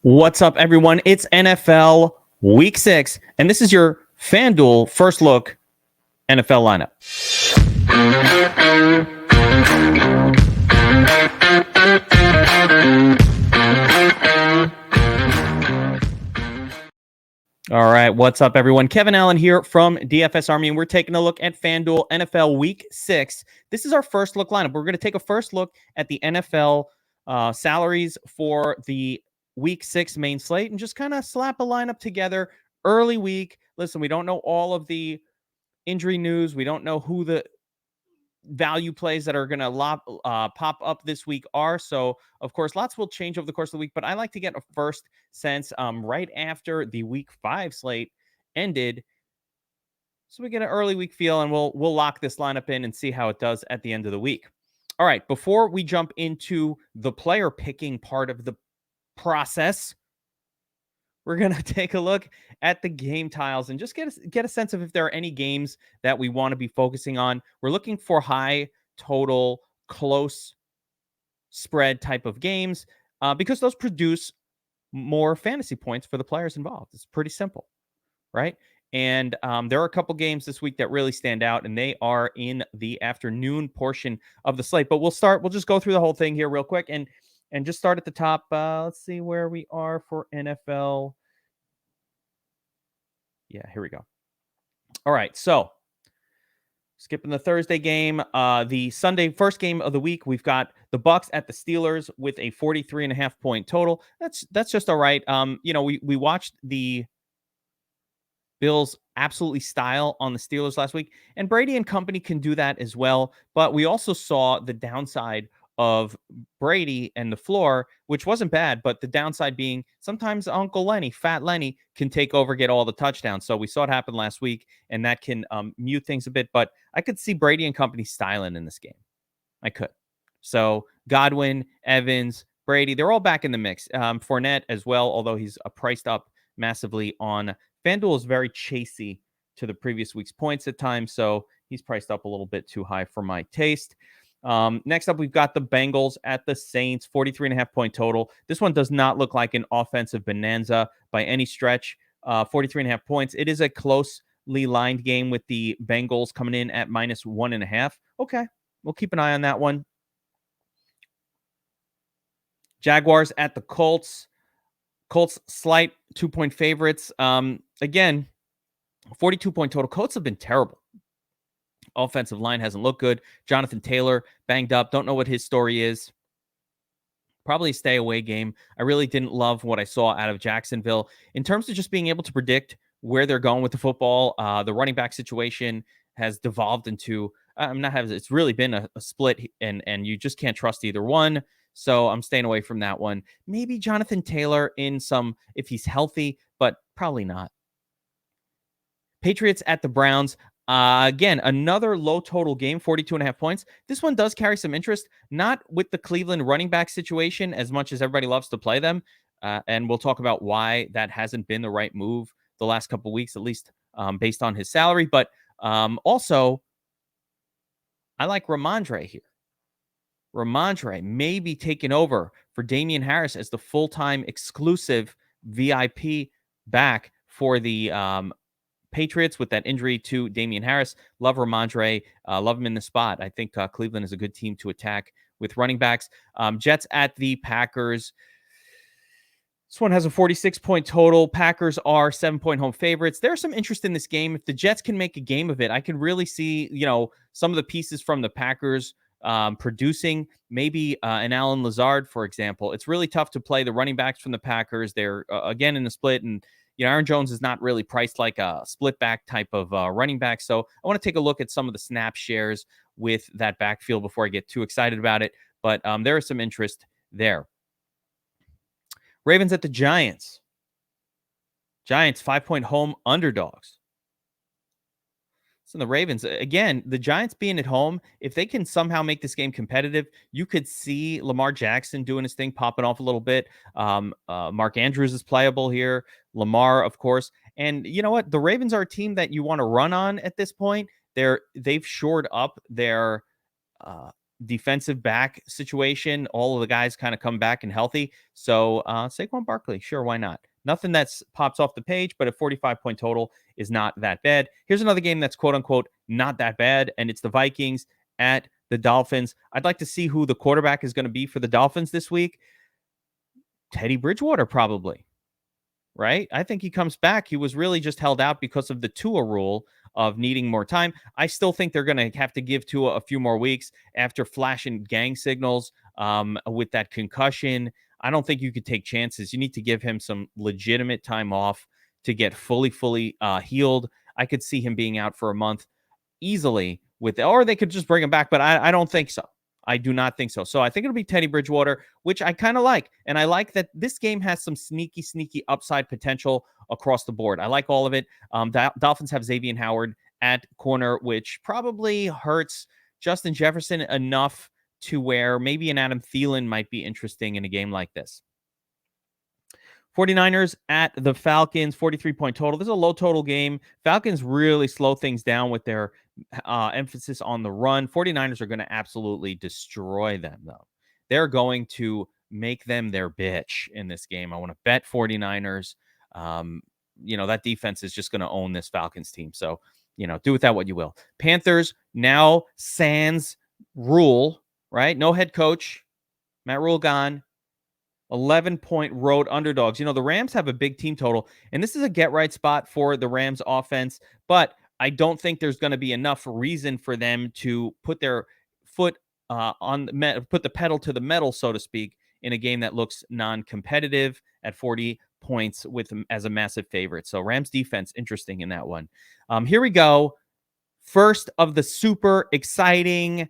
What's up, everyone? It's NFL Week 6, and this is your Fanduel First Look NFL lineup. All right, what's up, everyone? Kevin Allen here from DFS Army, and we're taking a look at Fanduel NFL Week 6. This is our first look lineup. We're going to take a first look at the NFL salaries for the Week 6 main slate and just kind of slap a lineup together early week. Listen, we don't know all of the injury news. We don't know who the value plays that are going to pop up this week are. So, of course, lots will change over the course of the week, but I like to get a first sense right after the Week 5 slate ended, so we get an early week feel, and we'll lock this lineup in and see how it does at the end of the week. All right, before we jump into the player picking part of the process, we're going to take a look at the game tiles and just get a sense of if there are any games that we want to be focusing on. We're looking for high total, close spread type of games because those produce more fantasy points for the players involved. It's pretty simple, right? And there are a couple games this week that really stand out, and they are in the afternoon portion of the slate. But we'll just go through the whole thing here real quick and just start at the top. Let's see where we are for NFL. Yeah, here we go. All right, so skipping the Thursday game, the Sunday first game of the week, we've got the Bucs at the Steelers with a 43.5 point total. That's just all right. We watched the Bills absolutely style on the Steelers last week, and Brady and company can do that as well. But we also saw the downside of Brady and the floor, which wasn't bad, but the downside being sometimes Uncle Lenny, Fat Lenny, can take over, get all the touchdowns. So we saw it happen last week, and that can mute things a bit. But I could see Brady and company styling in this game. I could. So Godwin, Evans, Brady, they're all back in the mix. Fournette as well, although he's priced up massively on FanDuel, is very chasey to the previous week's points at times, so he's priced up a little bit too high for my taste. Next up, we've got the Bengals at the Saints, 43.5 point total. This one does not look like an offensive bonanza by any stretch. 43.5 points. It is a closely lined game with the Bengals coming in at -1.5. Okay, we'll keep an eye on that one. Jaguars at the Colts. Colts slight 2-point favorites. Again, 42 point total. Colts have been terrible. Offensive line hasn't looked good. Jonathan Taylor banged up. Don't know what his story is. Probably a stay away game. I really didn't love what I saw out of Jacksonville in terms of just being able to predict where they're going with the football. The running back situation has devolved into it's really been a split, and you just can't trust either one. So I'm staying away from that one. Maybe Jonathan Taylor in some if he's healthy, but probably not. Patriots at the Browns. Again, another low total game, 42.5 points. This one does carry some interest, not with the Cleveland running back situation as much as everybody loves to play them. And we'll talk about why that hasn't been the right move the last couple of weeks, at least based on his salary. But also, I like Ramondre here. Ramondre may be taking over for Damian Harris as the full-time exclusive VIP back for the Patriots with that injury to Damian Harris. Love Ramondre. Love him in the spot. I think Cleveland is a good team to attack with running backs. Jets at the Packers. This one has a 46 point total. Packers are 7-point home favorites. There's some interest in this game. If the Jets can make a game of it, I can really see, some of the pieces from the Packers producing. Maybe an Alan Lazard, for example. It's really tough to play the running backs from the Packers. They're again in the split, and Aaron Jones is not really priced like a split back type of running back. So I want to take a look at some of the snap shares with that backfield before I get too excited about it. But there is some interest there. Ravens at the Giants. Giants 5-point home underdogs. So the Ravens, again, the Giants being at home, if they can somehow make this game competitive, you could see Lamar Jackson doing his thing, popping off a little bit. Mark Andrews is playable here. Lamar, of course. And you know what? The Ravens are a team that you want to run on at this point. They've shored up their defensive back situation. All of the guys kind of come back and healthy. So Saquon Barkley, sure, why not? Nothing that's pops off the page, but a 45-point total is not that bad. Here's another game that's quote unquote not that bad, and it's the Vikings at the Dolphins. I'd like to see who the quarterback is going to be for the Dolphins this week. Teddy Bridgewater, probably. Right? I think he comes back. He was really just held out because of the Tua rule of needing more time. I still think they're going to have to give Tua a few more weeks after flashing gang signals with that concussion. I don't think you could take chances. You need to give him some legitimate time off to get fully healed. I could see him being out for a month easily or they could just bring him back, but I don't think so. I do not think so. So I think it'll be Teddy Bridgewater, which I kind of like. And I like that this game has some sneaky upside potential across the board. I like all of it. Dolphins have Xavier Howard at corner, which probably hurts Justin Jefferson enough to where maybe an Adam Thielen might be interesting in a game like this. 49ers at the Falcons, 43-point total. This is a low total game. Falcons really slow things down with their emphasis on the run. 49ers are going to absolutely destroy them, though. They're going to make them their bitch in this game. I want to bet 49ers. That defense is just going to own this Falcons team. So, do with that what you will. Panthers, now sans Rule, right? No head coach. Matt Rule gone. 11-point road underdogs. The Rams have a big team total, and this is a get-right spot for the Rams offense, but I don't think there's going to be enough reason for them to put their foot put the pedal to the metal, so to speak, in a game that looks non-competitive at 40 points with them as a massive favorite. So Rams defense, interesting in that one. Here we go. First of the super exciting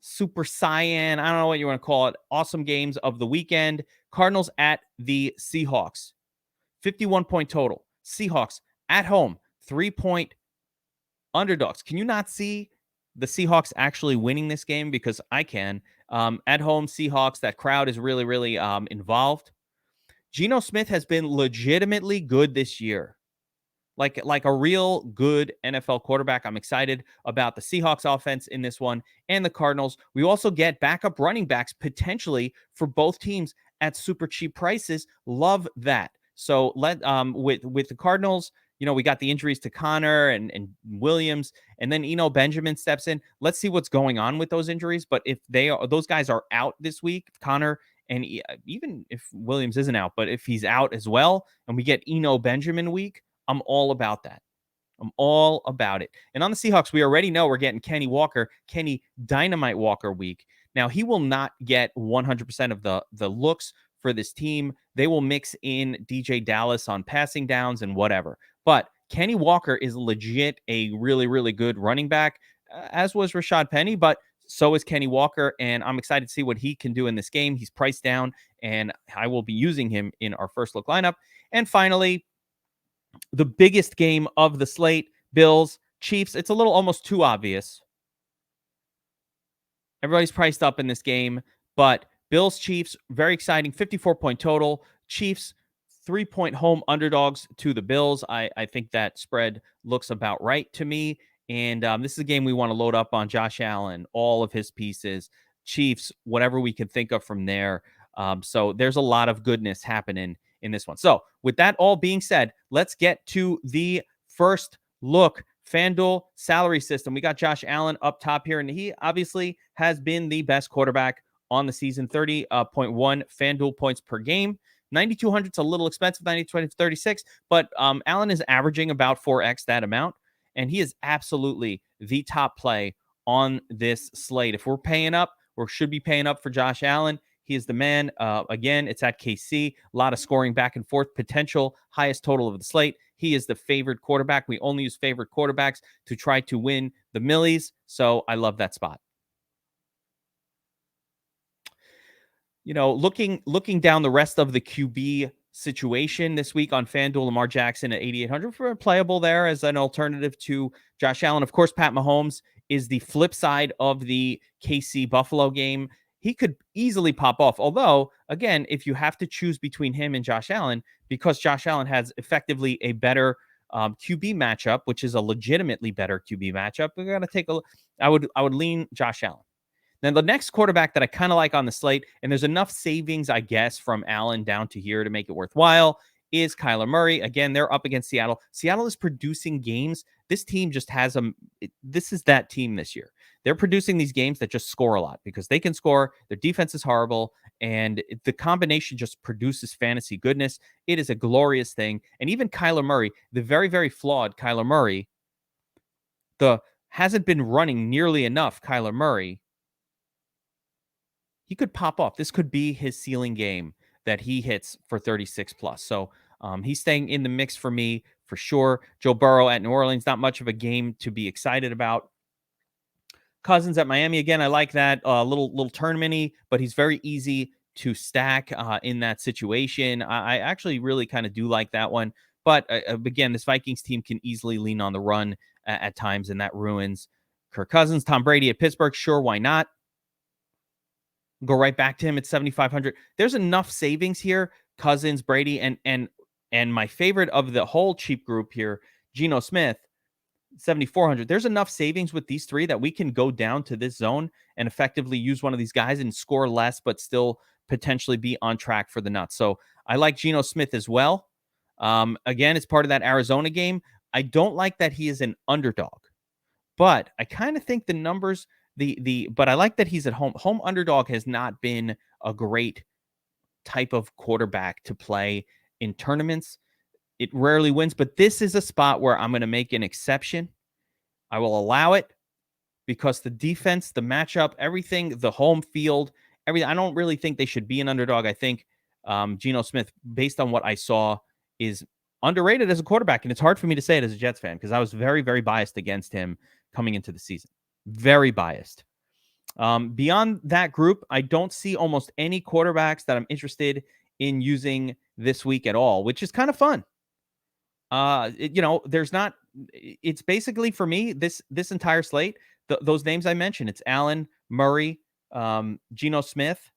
Super Saiyan, I don't know what you want to call it, awesome games of the weekend. Cardinals at the Seahawks. 51-point total. Seahawks at home. 3-point underdogs. Can you not see the Seahawks actually winning this game? Because I can. At home, Seahawks, that crowd is really involved. Geno Smith has been legitimately good this year. Like a real good NFL quarterback. I'm excited about the Seahawks offense in this one and the Cardinals. We also get backup running backs potentially for both teams at super cheap prices. Love that. So with the Cardinals, we got the injuries to Connor and Williams, and then Benjamin steps in. Let's see what's going on with those injuries. But if those guys are out this week, Connor, and even if Williams isn't out, but if he's out as well, and we get Benjamin week, I'm all about that. I'm all about it. And on the Seahawks, we already know we're getting Kenny Dynamite Walker week. Now, he will not get 100% of the looks for this team. They will mix in DJ Dallas on passing downs and whatever. But Kenny Walker is legit a really good running back, as was Rashad Penny, but so is Kenny Walker, and I'm excited to see what he can do in this game. He's priced down, and I will be using him in our first look lineup. And finally, the biggest game of the slate, Bills, Chiefs. It's a little almost too obvious. Everybody's priced up in this game, but Bills, Chiefs, very exciting. 54-point total. Chiefs, 3-point home underdogs to the Bills. I think that spread looks about right to me. And this is a game we want to load up on Josh Allen, all of his pieces, Chiefs, whatever we can think of from there. So there's a lot of goodness happening in this one. So with that all being said, let's get to the first look. Fanduel salary system. We got Josh Allen up top here, and he obviously has been the best quarterback on the season. 30.1 Fanduel points per game. 9,200 is a little expensive, 9,236, but Allen is averaging about 4x that amount, and he is absolutely the top play on this slate. If we're paying up, or should be paying up for Josh Allen, he is the man. Again, it's at KC. A lot of scoring back and forth. Potential highest total of the slate. He is the favored quarterback. We only use favorite quarterbacks to try to win the Millies. So I love that spot. Looking down the rest of the QB situation this week on FanDuel, Lamar Jackson at 8,800 for playable there as an alternative to Josh Allen. Of course, Pat Mahomes is the flip side of the KC Buffalo game. He could easily pop off. Although, again, if you have to choose between him and Josh Allen, because Josh Allen has effectively a better QB matchup, which is a legitimately better QB matchup, we're gonna take a look. I would lean Josh Allen. Then the next quarterback that I kind of like on the slate, and there's enough savings, I guess, from Allen down to here to make it worthwhile, is Kyler Murray. Again, they're up against Seattle. Seattle is producing games. This team just has them. This is that team this year. They're producing these games that just score a lot because they can score. Their defense is horrible. And the combination just produces fantasy goodness. It is a glorious thing. And even Kyler Murray, the very, very flawed Kyler Murray, the hasn't been running nearly enough Kyler Murray, he could pop off. This could be his ceiling game that he hits for 36 plus. So he's staying in the mix for me for sure. Joe Burrow at New Orleans, not much of a game to be excited about. Cousins at Miami, again, I like that. Little tournament-y, but he's very easy to stack in that situation. I actually really kind of do like that one. But again, this Vikings team can easily lean on the run at times, and that ruins Kirk Cousins. Tom Brady at Pittsburgh, sure, why not? Go right back to him at 7,500. There's enough savings here. Cousins, Brady, and my favorite of the whole cheap group here, Geno Smith, 7,400. There's enough savings with these three that we can go down to this zone and effectively use one of these guys and score less, but still potentially be on track for the nuts. So I like Geno Smith as well. Again, it's part of that Arizona game. I don't like that he is an underdog, but I kind of think the numbers, but I like that he's at home. Home underdog has not been a great type of quarterback to play in tournaments. It rarely wins, but this is a spot where I'm going to make an exception. I will allow it because the defense, the matchup, everything, the home field, everything. I don't really think they should be an underdog. I think Geno Smith, based on what I saw, is underrated as a quarterback. And it's hard for me to say it as a Jets fan because I was very, very biased against him coming into the season. Very biased. Beyond that group, I don't see almost any quarterbacks that I'm interested in using this week at all, which is kind of fun. There's not. It's basically for me this entire slate. Those names I mentioned. It's Allen, Murray, Geno Smith,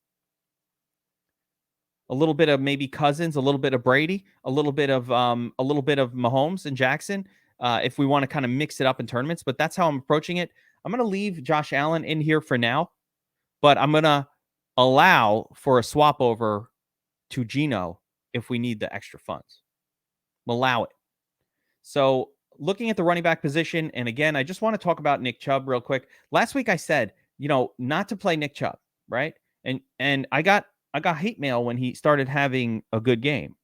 a little bit of maybe Cousins, a little bit of Brady, a little bit of Mahomes and Jackson. If we want to kind of mix it up in tournaments, but that's how I'm approaching it. I'm going to leave Josh Allen in here for now, but I'm going to allow for a swap over to Geno if we need the extra funds. Allow it. So looking at the running back position, and again, I just want to talk about Nick Chubb real quick. Last week I said, not to play Nick Chubb, right? And I got hate mail when he started having a good game.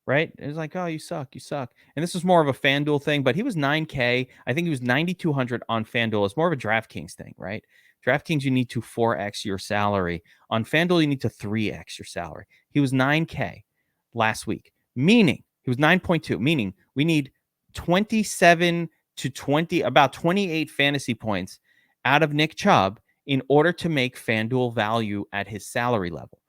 Right? It was like, oh, you suck. And this was more of a FanDuel thing, but he was 9K. I think he was 9,200 on FanDuel. It's more of a DraftKings thing, right? DraftKings, you need to 4x your salary. On FanDuel, you need to 3x your salary. He was 9K last week, meaning he was 9.2, meaning we need 27 to 20, about 28 fantasy points out of Nick Chubb in order to make FanDuel value at his salary level.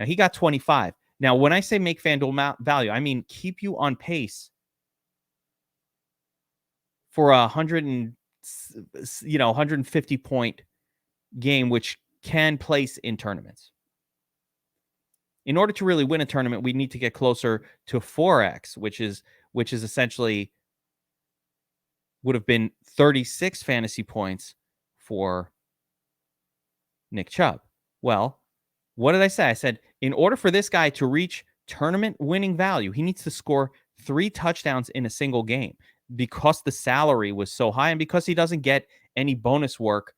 Now, he got 25. Now, when I say make FanDuel value, I mean keep you on pace for a 150 point game, which can place in tournaments. In order to really win a tournament, we need to get closer to 4x, which is essentially would have been 36 fantasy points for Nick Chubb. Well, what did I say? I said, in order for this guy to reach tournament winning value, he needs to score 3 touchdowns in a single game because the salary was so high and because he doesn't get any bonus work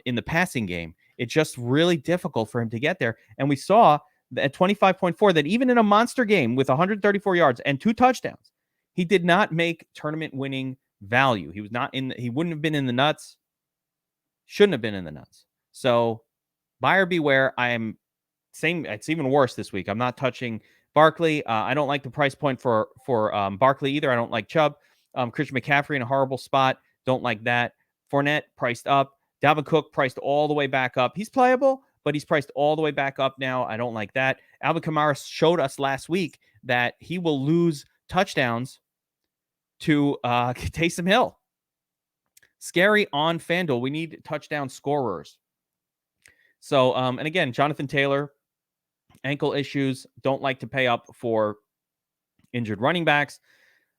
in the passing game. It's just really difficult for him to get there. And we saw at 25.4 that even in a monster game with 134 yards and 2 touchdowns, he did not make tournament winning value. He was not he wouldn't have been in the nuts. Shouldn't have been in the nuts. So buyer beware. It's even worse this week. I'm not touching Barkley. I don't like the price point for Barkley either. I don't like Chubb. Christian McCaffrey in a horrible spot. Don't like that. Fournette priced up. Dalvin Cook priced all the way back up. He's playable, but he's priced all the way back up now. I don't like that. Alvin Kamara showed us last week that he will lose touchdowns to Taysom Hill. Scary on FanDuel. We need touchdown scorers. So, and again, Jonathan Taylor, ankle issues, don't like to pay up for injured running backs.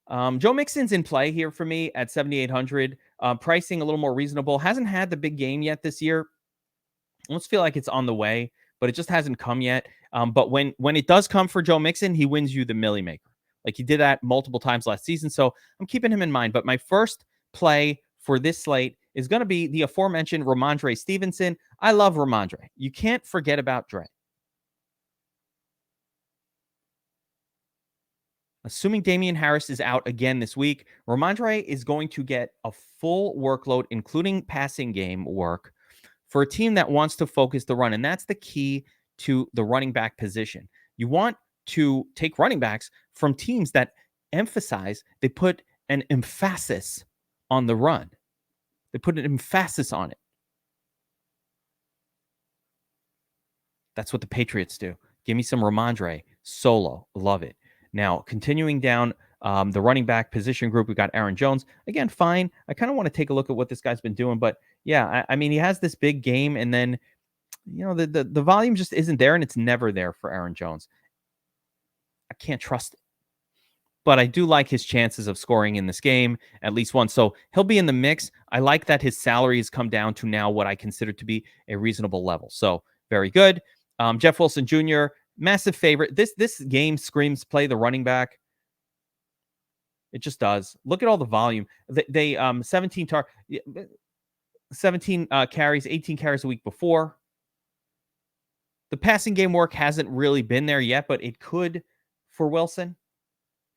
Joe Mixon's in play here for me at 7,800. Pricing a little more reasonable. Hasn't had the big game yet this year. I almost feel like it's on the way, but it just hasn't come yet. But when it does come for Joe Mixon, he wins you the Millie Maker. Like he did that multiple times last season. So I'm keeping him in mind. But my first play for this slate is going to be the aforementioned Ramondre Stevenson. I love Ramondre. You can't forget about Dre. Assuming Damian Harris is out again this week, Ramondre is going to get a full workload, including passing game work, for a team that wants to focus the run. And that's the key to the running back position. You want to take running backs from teams that emphasize, they put an emphasis on the run. They put an emphasis on it. That's what the Patriots do. Give me some Ramondre solo. Love it. Now, continuing down the running back position group, we've got Aaron Jones. Again, fine. I kind of want to take a look at what this guy's been doing. But yeah, I mean, he has this big game, and then, the volume just isn't there, and it's never there for Aaron Jones. I can't trust it. But I do like his chances of scoring in this game, at least once. So he'll be in the mix. I like that his salary has come down to now what I consider to be a reasonable level. So very good. Jeff Wilson Jr., massive favorite. This game screams play the running back. It just does. Look at all the volume. They 17 carries, 18 carries a week before. The passing game work hasn't really been there yet, but it could for Wilson.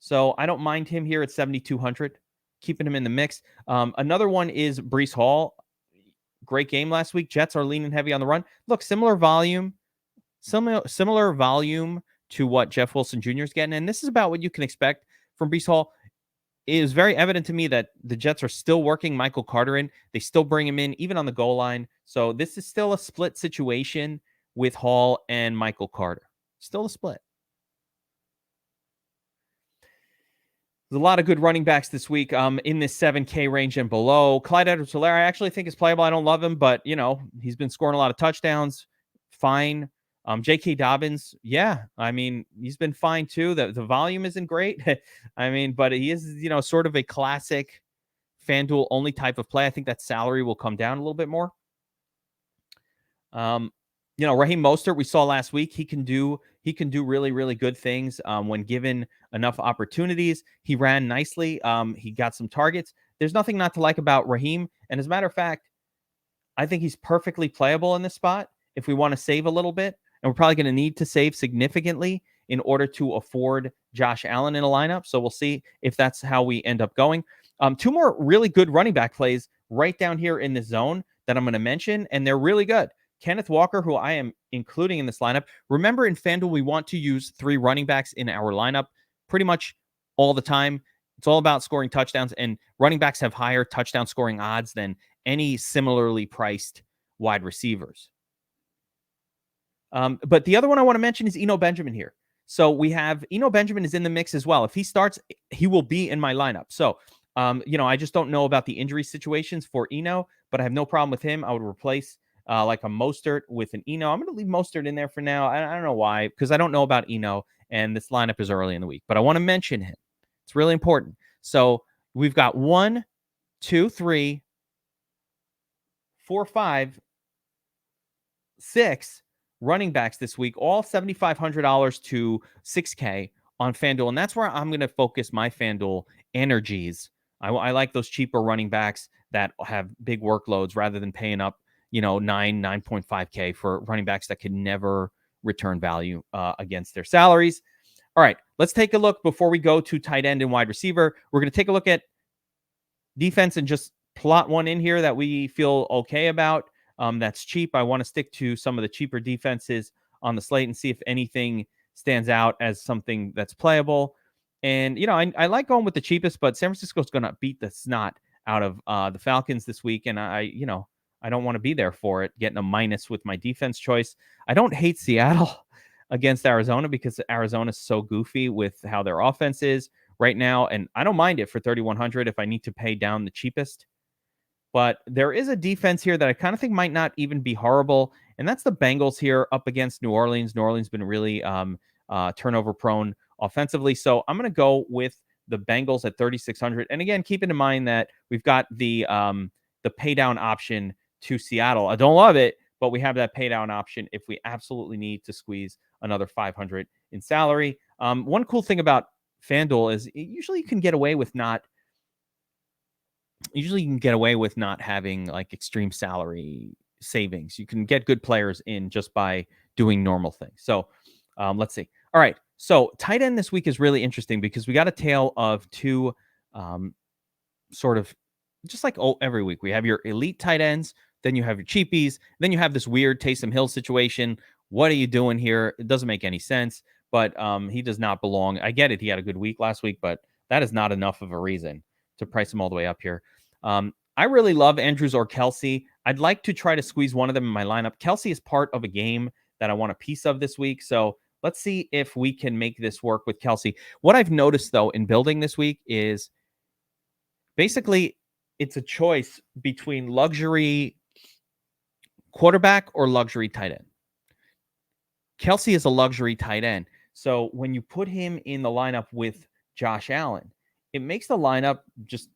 So I don't mind him here at 7,200, keeping him in the mix. Another one is Breece Hall. Great game last week. Jets are leaning heavy on the run. Look, similar volume to what Jeff Wilson Jr. is getting. And this is about what you can expect from Breece Hall. It is very evident to me that the Jets are still working Michael Carter in. They still bring him in, even on the goal line. So this is still a split situation with Hall and Michael Carter. Still a split. There's a lot of good running backs this week in this 7K range and below. Clyde Edwards-Helaire, I actually think is playable. I don't love him, but, he's been scoring a lot of touchdowns. Fine. J.K. Dobbins, yeah. I mean, he's been fine too. The volume isn't great. I mean, but he is, sort of a classic FanDuel only type of play. I think that salary will come down a little bit more. Raheem Mostert, we saw last week, he can do really, really good things when given enough opportunities. He ran nicely. He got some targets. There's nothing not to like about Raheem. And as a matter of fact, I think he's perfectly playable in this spot if we want to save a little bit. And we're probably going to need to save significantly in order to afford Josh Allen in a lineup. So we'll see if that's how we end up going. Two more really good running back plays right down here in this zone that I'm going to mention, and they're really good. Kenneth Walker, who I am including in this lineup. Remember, in FanDuel, we want to use 3 running backs in our lineup pretty much all the time. It's all about scoring touchdowns, and running backs have higher touchdown scoring odds than any similarly priced wide receivers. But the other one I want to mention is Eno Benjamin here. So we have Eno Benjamin is in the mix as well. If he starts, he will be in my lineup. So, I just don't know about the injury situations for Eno, but I have no problem with him. I would replace like a Mostert with an Eno. I'm going to leave Mostert in there for now. I don't know why, because I don't know about Eno, and this lineup is early in the week. But I want to mention him. It's really important. So we've got 1, 2, 3, 4, 5, 6 running backs this week, all $7,500 to $6K on FanDuel. And that's where I'm going to focus my FanDuel energies. I like those cheaper running backs that have big workloads rather than paying up, 9.5K for running backs that can never return value against their salaries. All right, let's take a look before we go to tight end and wide receiver. We're going to take a look at defense and just plot one in here that we feel okay about. That's cheap. I want to stick to some of the cheaper defenses on the slate and see if anything stands out as something that's playable. And, I like going with the cheapest, but San Francisco's going to beat the snot out of the Falcons this week. And I don't want to be there for it, getting a minus with my defense choice. I don't hate Seattle against Arizona because Arizona's so goofy with how their offense is right now. And I don't mind it for 3,100 if I need to pay down the cheapest. But there is a defense here that I kind of think might not even be horrible, and that's the Bengals here up against New Orleans. New Orleans been really turnover prone offensively, so I'm going to go with the Bengals at 3,600. And again, keeping in mind that we've got the pay down option to Seattle. I don't love it, but we have that pay down option if we absolutely need to squeeze another 500 in salary. One cool thing about FanDuel is usually you can get away with not having like extreme salary savings. You can get good players in just by doing normal things. So let's see. All right. So tight end this week is really interesting because we got a tale of two sort of just like every week. We have your elite tight ends, then you have your cheapies, then you have this weird Taysom Hill situation. What are you doing here? It doesn't make any sense, but he does not belong. I get it. He had a good week last week, but that is not enough of a reason to price him all the way up here. I really love Andrews or Kelsey. I'd like to try to squeeze one of them in my lineup. Kelsey is part of a game that I want a piece of this week. So let's see if we can make this work with Kelsey. What I've noticed, though, in building this week is basically it's a choice between luxury quarterback or luxury tight end. Kelsey is a luxury tight end. So when you put him in the lineup with Josh Allen, it makes the lineup just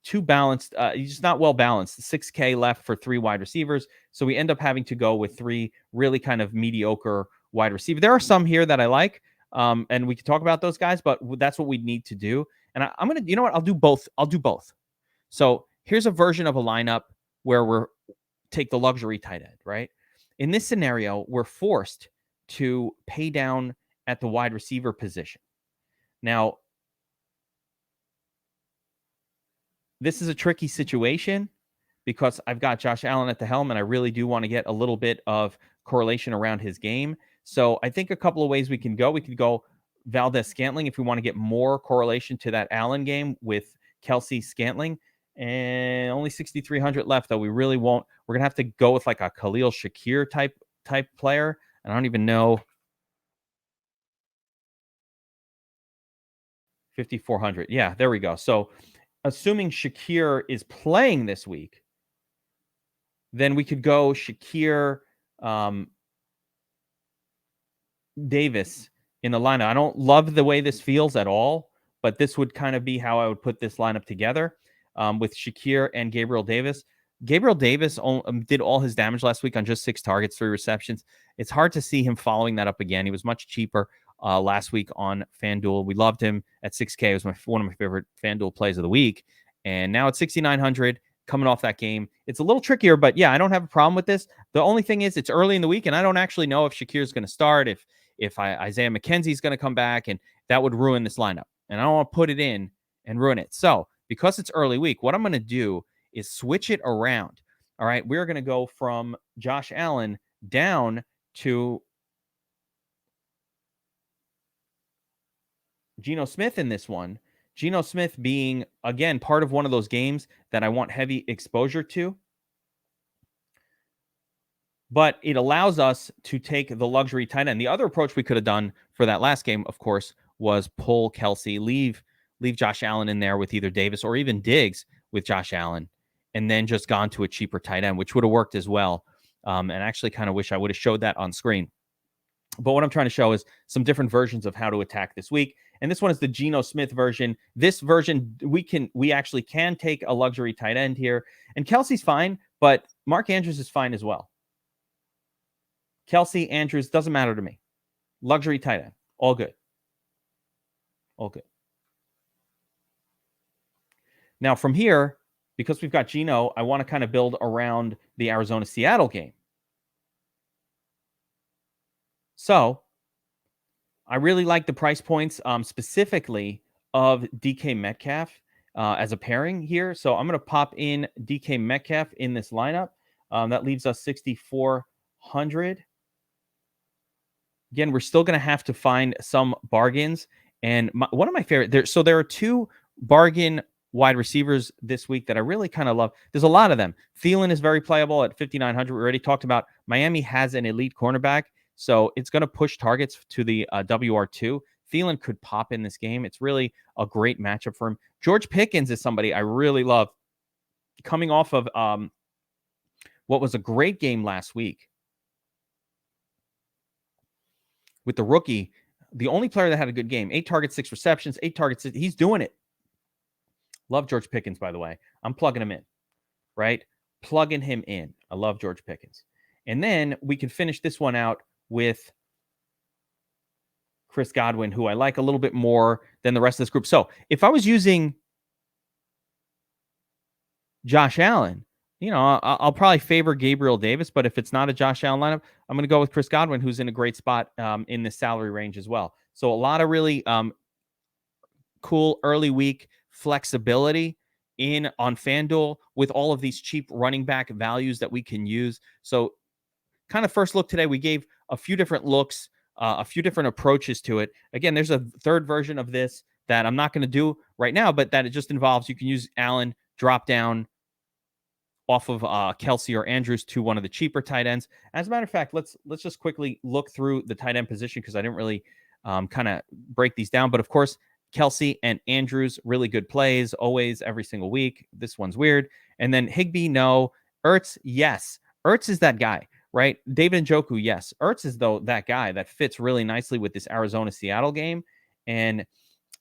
too balanced. He's just not well balanced. 6K left for 3 wide receivers. So we end up having to go with 3 really kind of mediocre wide receivers. There are some here that I like, and we can talk about those guys, but that's what we need to do. And I'm going to, you know what? I'll do both. So here's a version of a lineup where we're take the luxury tight end, right? In this scenario, we're forced to pay down at the wide receiver position. Now, this is a tricky situation because I've got Josh Allen at the helm, and I really do want to get a little bit of correlation around his game. So I think a couple of ways we can go. We could go Valdez-Scantling if we want to get more correlation to that Allen game with Kelsey-Scantling. And only 6,300 left, though. We really won't. We're going to have to go with like a Khalil Shakir type player. And I don't even know. 5,400. Yeah, there we go. So assuming Shakir is playing this week, then we could go Shakir Davis in the lineup. I don't love the way this feels at all, but this would kind of be how I would put this lineup together with Shakir and Gabriel Davis. Gabriel Davis did all his damage last week on just 6 targets, 3 receptions. It's hard to see him following that up again. He was much cheaper last week on FanDuel. We loved him at 6K. It was one of my favorite FanDuel plays of the week. And now it's 6,900 coming off that game. It's a little trickier, but yeah, I don't have a problem with this. The only thing is it's early in the week, and I don't actually know if Shakir's going to start, if Isaiah McKenzie's going to come back, and that would ruin this lineup. And I don't want to put it in and ruin it. So because it's early week, what I'm going to do is switch it around. All right, we're going to go from Josh Allen down to Geno Smith in this one. Geno Smith being, again, part of one of those games that I want heavy exposure to. But it allows us to take the luxury tight end. The other approach we could have done for that last game, of course, was pull Kelsey, leave Josh Allen in there with either Davis or even Diggs with Josh Allen, and then just gone to a cheaper tight end, which would have worked as well. And actually kind of wish I would have showed that on screen. But what I'm trying to show is some different versions of how to attack this week. And this one is the Geno Smith version. This version, we actually can take a luxury tight end here. And Kelsey's fine, but Mark Andrews is fine as well. Kelsey, Andrews, doesn't matter to me. Luxury tight end, all good. All good. Now from here, because we've got Geno, I want to kind of build around the Arizona-Seattle game. So I really like the price points, specifically of DK Metcalf as a pairing here. So I'm going to pop in DK Metcalf in this lineup. That leaves us 6,400. Again, we're still going to have to find some bargains. And one of my favorite, there are 2 bargain wide receivers this week that I really kind of love. There's a lot of them. Thielen is very playable at 5,900. We already talked about Miami has an elite cornerback, so it's going to push targets to the WR2. Thielen could pop in this game. It's really a great matchup for him. George Pickens is somebody I really love. Coming off of what was a great game last week with the rookie, the only player that had a good game. 8 targets, 6 receptions, 8 targets. He's doing it. Love George Pickens, by the way. I'm plugging him in, right? Plugging him in. I love George Pickens. And then we can finish this one out with Chris Godwin, who I like a little bit more than the rest of this group. So if I was using Josh Allen, I'll probably favor Gabriel Davis, but if it's not a Josh Allen lineup, I'm going to go with Chris Godwin, who's in a great spot in this salary range as well. So a lot of really cool early week flexibility on FanDuel with all of these cheap running back values that we can use. So kind of first look today, we gave a few different looks, a few different approaches to it. Again, there's a third version of this that I'm not going to do right now, but that it just involves, you can use Allen, drop down off of Kelsey or Andrews to one of the cheaper tight ends. As a matter of fact, let's just quickly look through the tight end position because I didn't really kind of break these down. But of course, Kelsey and Andrews, really good plays, always, every single week. This one's weird. And then Higbee, no. Ertz, yes. Ertz is that guy, right? David Njoku, yes. Ertz is, though, that guy that fits really nicely with this Arizona-Seattle game. And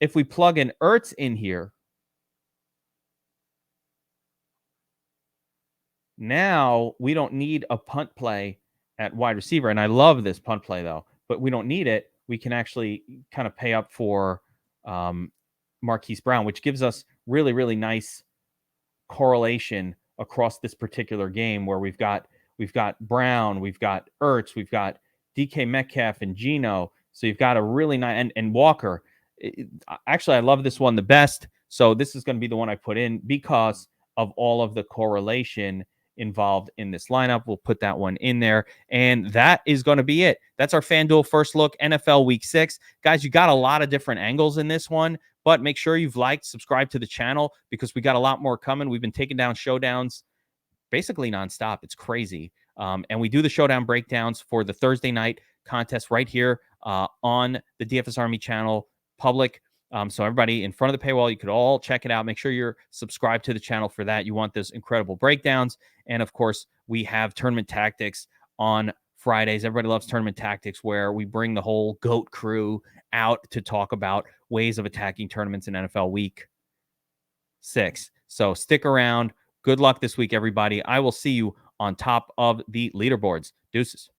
if we plug in Ertz in here, now we don't need a punt play at wide receiver. And I love this punt play, though, but we don't need it. We can actually kind of pay up for Marquise Brown, which gives us really, really nice correlation across this particular game where we've got Brown, we've got Ertz, we've got DK Metcalf and Geno. So you've got a really nice, and Walker. Actually, I love this one the best. So this is going to be the one I put in because of all of the correlation involved in this lineup. We'll put that one in there. And that is going to be it. That's our FanDuel first look, NFL Week 6. Guys, you got a lot of different angles in this one, but make sure you've liked, subscribed to the channel because we got a lot more coming. We've been taking down showdowns basically nonstop. It's crazy. And we do the showdown breakdowns for the Thursday night contest right here on the DFS Army channel, public. So everybody in front of the paywall, you could all check it out. Make sure you're subscribed to the channel for that. You want those incredible breakdowns. And of course, we have tournament tactics on Fridays. Everybody loves tournament tactics where we bring the whole GOAT crew out to talk about ways of attacking tournaments in NFL Week 6. So stick around. Good luck this week, everybody. I will see you on top of the leaderboards. Deuces.